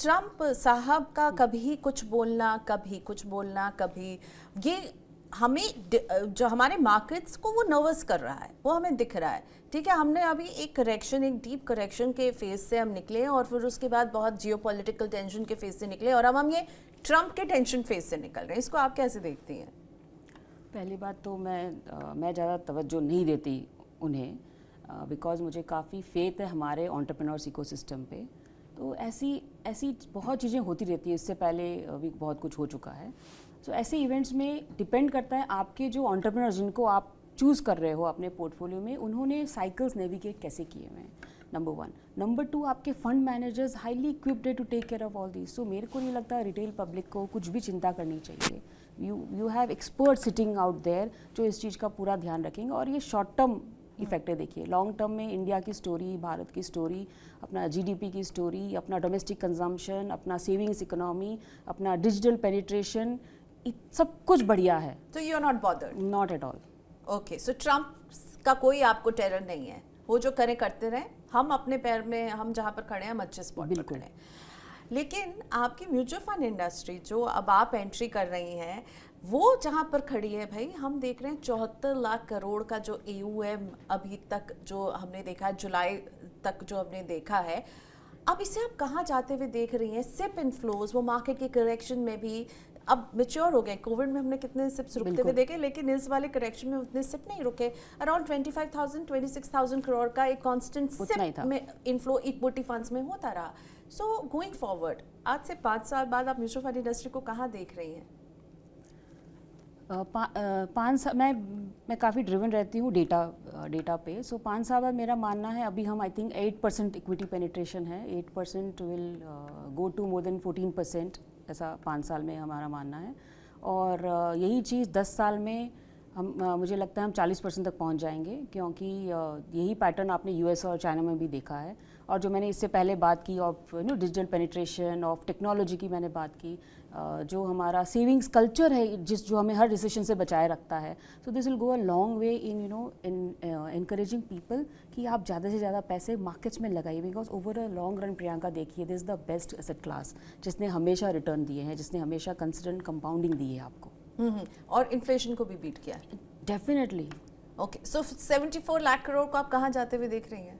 Trump साहब का कभी कुछ बोलना, कभी कुछ बोलना, कभी ये हमें जो हमारे मार्केट्स को वो नर्वस कर रहा है, वो हमें दिख रहा है। ठीक है, हमने अभी एक करेक्शन, एक डीप करेक्शन के फेज से हम निकले और फिर उसके बाद बहुत जियोपॉलिटिकल टेंशन के फेज से निकले और अब हम ये ट्रम्प के टेंशन फेज से निकल रहे हैं। इसको आप कैसे देखती हैं? पहली बात तो मैं ज़्यादा तवज्जो नहीं देती उन्हें, बिकॉज मुझे काफ़ी फेथ है हमारे एंटरप्रेन्योर्स इकोसिस्टम पे। तो ऐसी बहुत चीज़ें होती रहती है, इससे पहले भी बहुत कुछ हो चुका है। सो ऐसे इवेंट्स में डिपेंड करता है आपके जो एंटरप्रेन्योर्स जिनको आप चूज़ कर रहे हो अपने पोर्टफोलियो में, उन्होंने साइकिल्स नेविगेट कैसे किए हुए हैं, नंबर 1। नंबर 2, आपके फंड मैनेजर्स हाईली इक्विप्ड है to take care of all this. So मेरे को नहीं लगता रिटेल पब्लिक को कुछ भी चिंता करनी चाहिए। You have expert sitting out there जो इस चीज़ का पूरा ध्यान रखेंगे। और ये शॉर्ट टर्म इफेक्ट है। देखिए, लॉन्ग टर्म में इंडिया की स्टोरी, भारत की स्टोरी, अपना जीडीपी की स्टोरी, अपना डोमेस्टिक कंजम्पशन, अपना सेविंग्स इकोनॉमी, अपना डिजिटल पेनिट्रेशन, सब कुछ बढ़िया है। तो you are not bothered? Not at all. Okay, so Trump का कोई आपको टेरर नहीं है, वो जो करे करते रहे, हम अपने पैर में, हम जहाँ पर खड़े हैं हम अच्छे स्पॉट पर खड़े हैं। लेकिन आपकी म्यूचुअल फंड इंडस्ट्री जो अब आप एंट्री कर रही हैं, वो जहाँ पर खड़ी है भाई, हम देख रहे हैं 74 लाख करोड़ का जो AUM अभी तक जो हमने देखा है, जुलाई तक जो हमने देखा है, अब इसे आप कहाँ जाते हुए देख रही हैं? सिप इनफ्लोज, वो मार्केट के करेक्शन में भी अब मेच्योर हो गए। कोविड में हमने कितने सिप्स रुकते हुए देखे, लेकिन इस वाले करेक्शन में उतने सिप नहीं रुके। अराउंड 26,000 करोड़ का एक कांस्टेंट सिप में इनफ्लो इक्विटी फंड्स में होता रहा। सो गोइंग फॉरवर्ड, आज से 5 साल बाद आप म्यूचुअल फंड इंडस्ट्री को कहाँ देख रही हैं? 5 साल मैं काफ़ी ड्रिवन रहती हूँ डेटा पे। सो 5 साल बाद मेरा मानना है, अभी हम आई थिंक 8% इक्विटी पेनिट्रेशन है, 8% will go to more than 14%, ऐसा 5 साल में हमारा मानना है। और यही चीज़ 10 साल में हम मुझे लगता है हम 40% तक पहुंच जाएंगे, क्योंकि यही पैटर्न आपने US और चाइना में भी देखा है। और जो मैंने इससे पहले बात की of digital penetration, of technology की मैंने बात की, जो हमारा सेविंग्स कल्चर है जो हमें हर डिसीजन से बचाए रखता है। So this will go a long way in in encouraging people कि आप ज़्यादा से ज़्यादा पैसे मार्केट्स में लगाइए, because over a long run Priyanka देखिए, this is the best asset class जिसने हमेशा रिटर्न दिए हैं, जिसने हमेशा कंसिस्टेंट कंपाउंडिंग दी है आपको। और इन्फ्लेशन को भी बीट किया है। डेफिनेटली। ओके, सो 74 लाख करोड़ को आप कहाँ जाते हुए देख रही हैं?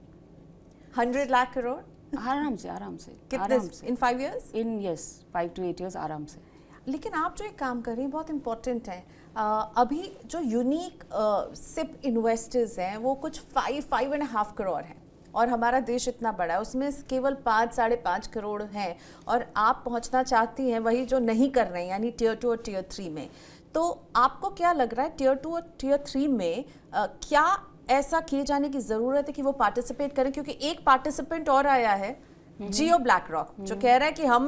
100 लाख करोड़? आराम से कितने? आराम से इन 5 years? इन 5 to 8 years आराम से। लेकिन आप जो एक काम कर रही हैं बहुत इंपॉर्टेंट है। अभी जो यूनिक सिप इन्वेस्टर्स हैं वो कुछ 5.5 करोड़ हैं, और हमारा देश इतना बड़ा है, उसमें केवल 5-5.5 करोड़ हैं, और आप पहुंचना चाहती हैं वही जो नहीं कर रहे हैं, यानी Tier 2 और Tier 3 में। तो आपको क्या लग रहा है Tier 2 और Tier 3 में क्या ऐसा किए जाने की ज़रूरत है कि वो पार्टिसिपेट करें? क्योंकि एक पार्टिसिपेंट और आया है, जियो ब्लैक रॉक, जो कह रहा है कि हम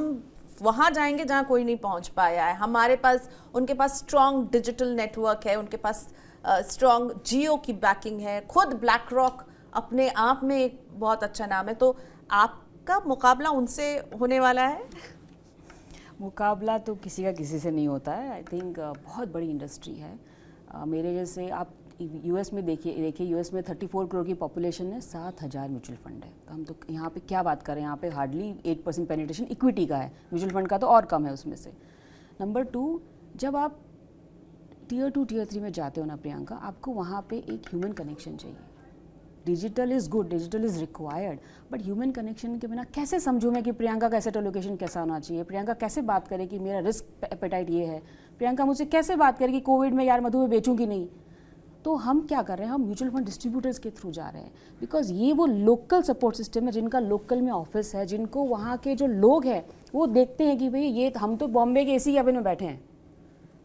वहाँ जाएंगे जहाँ कोई नहीं पहुँच पाया है, हमारे पास, उनके पास स्ट्रॉन्ग डिजिटल नेटवर्क है, उनके पास स्ट्रॉन्ग जियो की बैकिंग है, खुद ब्लैक रॉक अपने आप में एक बहुत अच्छा नाम है। तो आपका मुकाबला उनसे होने वाला है? मुकाबला तो किसी का किसी से नहीं होता है। आई थिंक बहुत बड़ी इंडस्ट्री है। मेरे जैसे आप US में देखिए US में 34 करोड़ की पॉपुलेशन है, 7,000 म्यूचुअल फंड है। तो हम तो यहाँ पे क्या बात करें, यहाँ पे हार्डली 8% पेनिट्रेशन इक्विटी का है, म्यूचुअल फंड का तो और कम है उसमें से। नंबर 2, जब आप Tier 2 Tier 3 में जाते हो ना प्रियंका, आपको वहाँ पे एक ह्यूमन कनेक्शन चाहिए। Digital is good, digital is required, but human connection के बिना कैसे समझूँ मैं कि प्रियंका का एसेट एलोकेशन कैसा होना चाहिए, प्रियंका कैसे बात करे कि मेरा रिस्क एपेटाइट ये है, प्रियंका मुझसे कैसे बात करे कि कोविड में यार मधु में बेचूँ कि नहीं। तो हम क्या कर रहे हैं, हम म्यूचुअल फंड डिस्ट्रीब्यूटर्स के थ्रू जा रहे हैं, बिकॉज ये वो लोकल सपोर्ट सिस्टम है जिनका लोकल में ऑफिस है, जिनको वहाँ के जो लोग हैं वो देखते हैं कि भाई ये हम तो बॉम्बे के AC कैबिन में बैठे हैं,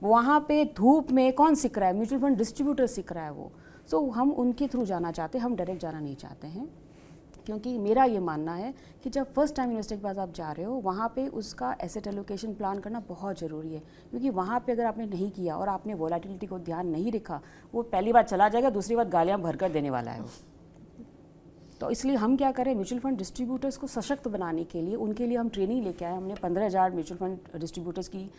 वहाँ पे धूप में कौन सीख रहा है, म्यूचुअल फंड डिस्ट्रीब्यूटर सीख रहा है वो। सो हम उनके थ्रू जाना चाहते हैं, हम डायरेक्ट जाना नहीं चाहते हैं, क्योंकि मेरा ये मानना है कि जब फर्स्ट टाइम इन्वेस्टर के पास आप जा रहे हो, वहाँ पे उसका एसेट एलोकेशन प्लान करना बहुत ज़रूरी है, क्योंकि वहाँ पे अगर आपने नहीं किया और आपने वोलेटिलिटी को ध्यान नहीं रखा, वो पहली बार चला जाएगा, दूसरी बार गालियाँ भरकर देने वाला है वो। तो इसलिए हम क्या करें, म्यूचुअल फंड डिस्ट्रीब्यूटर्स को सशक्त बनाने के लिए उनके लिए हम ट्रेनिंग लेके आए। हमने 15,000 म्यूचुअल फंड डिस्ट्रीब्यूटर्स की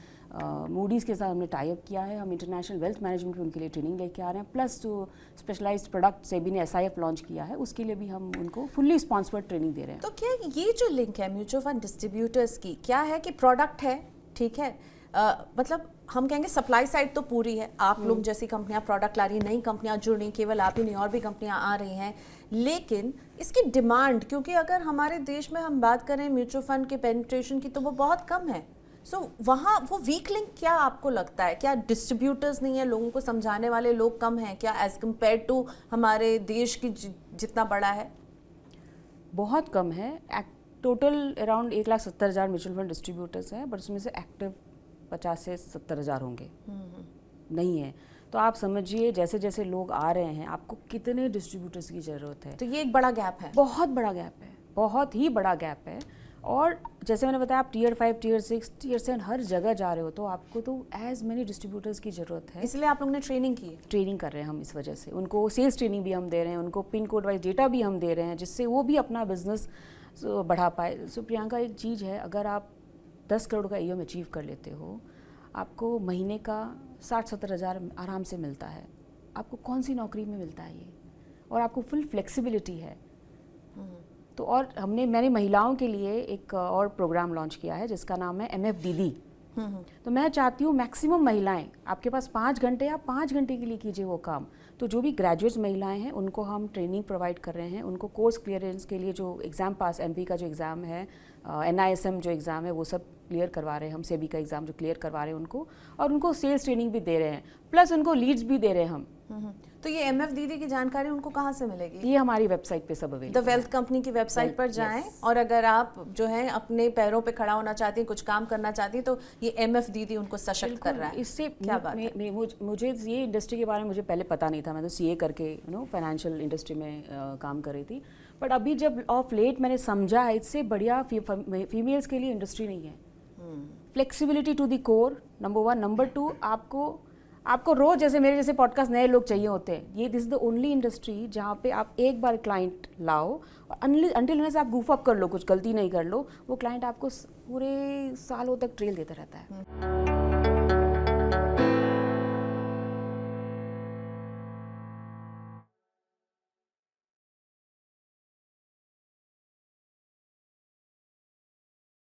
मूडीज़ के साथ हमने टाई अप किया है। हम इंटरनेशनल वेल्थ मैनेजमेंट की उनके लिए ट्रेनिंग लेके आ रहे हैं। प्लस जो स्पेशलाइज्ड प्रोडक्ट सेबी ने SIF लॉन्च किया है उसके लिए भी हम उनको फुल्ली स्पॉन्सर्ड ट्रेनिंग दे रहे हैं। तो क्या ये जो लिंक है म्यूचुअल फंड डिस्ट्रीब्यूटर्स की, क्या है कि प्रोडक्ट है, ठीक है, मतलब हम कहेंगे सप्लाई साइड तो पूरी है, आप लोग जैसी कंपनियां प्रोडक्ट ला रही, नई कंपनियां जुड़ रही, केवल आप ही नहीं और भी कंपनियां आ रही हैं, लेकिन इसकी डिमांड, क्योंकि अगर हमारे देश में हम बात करें म्यूचुअल फंड के पेनिट्रेशन की तो वो बहुत कम है। सो वहाँ वो वीक लिंक क्या आपको लगता है? क्या डिस्ट्रीब्यूटर्स नहीं है, लोगों को समझाने वाले लोग कम हैं क्या एज कम्पेयर टू हमारे देश की जितना बड़ा है? बहुत कम है। Total around 1,70,000 mutual fund distributors हैं, बट उसमें से एक्टिव 50 से 70,000 होंगे, नहीं है। तो आप समझिए जैसे जैसे लोग आ रहे हैं आपको कितने डिस्ट्रीब्यूटर्स की ज़रूरत है। तो ये एक बड़ा गैप है, बहुत बड़ा गैप है, बहुत ही बड़ा गैप है। और जैसे मैंने बताया, आप Tier 5, Tier 6, Tier 7 हर जगह जा रहे हो तो आपको तो एज मैनी डिस्ट्रीब्यूटर्स की ज़रूरत है। इसलिए आप लोगों ने ट्रेनिंग की है? ट्रेनिंग कर रहे हैं हम, इस वजह से उनको सेल्स ट्रेनिंग भी हम दे रहे हैं, उनको पिन कोड वाइज डेटा भी हम दे रहे हैं, जिससे वो भी अपना बिजनेस बढ़ा पाए। सो प्रियंका, एक चीज़ है, अगर आप 10 करोड़ का EOM अचीव कर लेते हो, आपको महीने का 60-70 हज़ार आराम से मिलता है। आपको कौन सी नौकरी में मिलता है ये? और आपको फुल फ्लेक्सिबिलिटी है। तो और मैंने महिलाओं के लिए एक और प्रोग्राम लॉन्च किया है जिसका नाम है MF दीदी। तो मैं चाहती हूँ मैक्सिमम महिलाएं, आपके पास 5 घंटे, आप 5 घंटे के लिए कीजिए वो काम। तो जो भी ग्रेजुएट्स महिलाएं हैं उनको हम ट्रेनिंग प्रोवाइड कर रहे हैं, उनको कोर्स क्लियरेंस के लिए जो एग्ज़ाम पास, MP का जो एग्ज़ाम है, NISM जो एग्ज़ाम है वो सब क्लियर करवा रहे हैं हम, सेबी का एग्ज़ाम जो क्लियर करवा रहे हैं उनको, और उनको सेल्स ट्रेनिंग भी दे रहे हैं, प्लस उनको लीड्स भी दे रहे हैं हम। तो ये MF दीदी की जानकारी उनको कहाँ से मिलेगी? ये हमारी वेबसाइट पे सब अवेलेबल द वेल्थ कंपनी की वेबसाइट पर जाएं, और अगर आप जो है अपने पैरों पे खड़ा होना चाहती हैं, कुछ काम करना चाहती हैं, तो ये MF दीदी उनको सशक्त कर रहा है। इससे क्या बात है? मुझे ये इंडस्ट्री के बारे में मुझे पहले पता नहीं था। मैं तो CA करके फाइनेंशियल इंडस्ट्री में काम कर रही थी, बट अभी जब ऑफ लेट मैंने समझा इससे बढ़िया फीमेल्स के लिए इंडस्ट्री नहीं है। Flexibility to the core, number 1। Number 2, आपको रोज जैसे मेरे जैसे पॉडकास्ट नए लोग चाहिए होते हैं। ये this is the only industry जहाँ पे आप एक बार क्लाइंट लाओ और अंटिल आप गूफ अप कर लो, कुछ गलती नहीं कर लो, वो क्लाइंट आपको पूरे सालों तक ट्रेल देता रहता है।